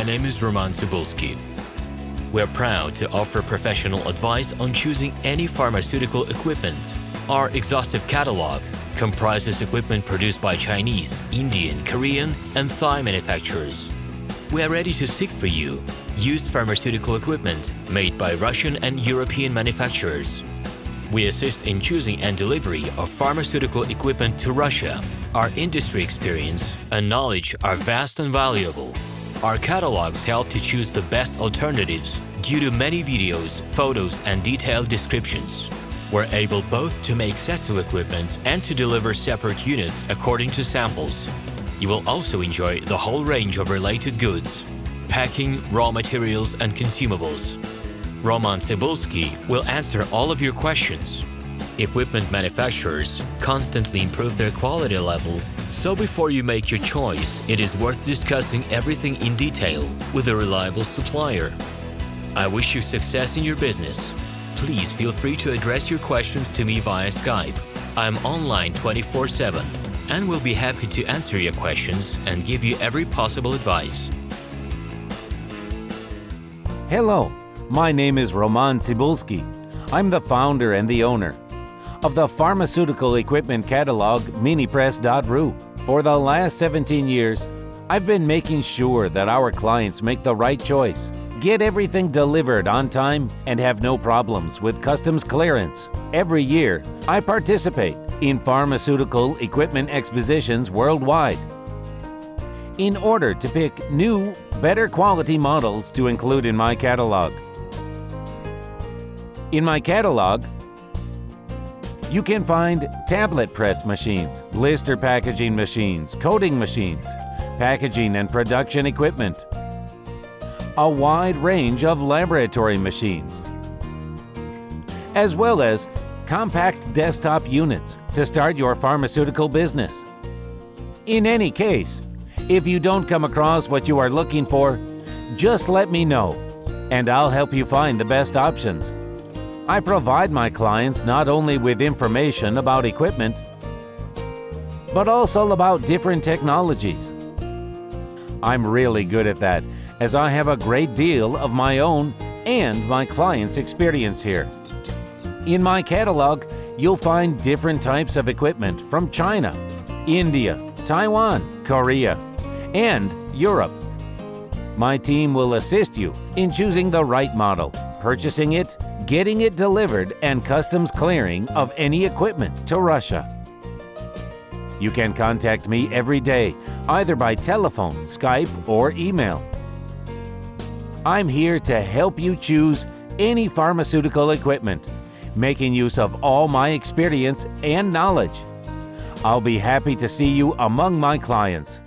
My name is RomanTsibulsky. We're proud to offer professional advice on choosing any pharmaceutical equipment. Our exhaustive catalog comprises equipment produced by Chinese, Indian, Korean, and Thai manufacturers. We are ready to seek for you used pharmaceutical equipment made by Russian and European manufacturers. We assist in choosing and delivery of pharmaceutical equipment to Russia. Our industry experience and knowledge are vast and valuable. Our catalogs help to choose the best alternatives due to many videos, photos, and detailed descriptions. We're able both to make sets of equipment and to deliver separate units according to samples. You will also enjoy the whole range of related goods, packing, raw materials, and consumables. RomanTsibulsky will answer all of your questions. Equipment manufacturers constantly improve their quality level, so before you make your choice, it is worth discussing everything in detail with a reliable supplier. I wish you success in your business. Please feel free to address your questions to me via Skype. I'm online 24/7 and will be happy to answer your questions and give you every possible advice. Hello, my name is RomanTsibulsky. I'm the founder and the owner of the pharmaceutical equipment catalog Minipress.ru. For the last 17 years, I've been making sure that our clients make the right choice, get everything delivered on time, and have no problems with customs clearance. Every year, I participate in pharmaceutical equipment expositions worldwide in order to pick new, better quality models to include in my catalog. In my catalog, you can find tablet press machines, blister packaging machines, coating machines, packaging and production equipment, a wide range of laboratory machines, as well as compact desktop units to start your pharmaceutical business. In any case, if you don't come across what you are looking for, just let me know, and I'll help you find the best options. I provide my clients not only with information about equipment, but also about different technologies. I'm really good at that, as I have a great deal of my own and my clients' experience here. In my catalog, you'll find different types of equipment from China, India, Taiwan, Korea, and Europe. My team will assist you in choosing the right model, purchasing it, getting it delivered, and customs clearing of any equipment to Russia. You can contact me every day, either by telephone, Skype, or email. I'm here to help you choose any pharmaceutical equipment, making use of all my experience and knowledge. I'll be happy to see you among my clients.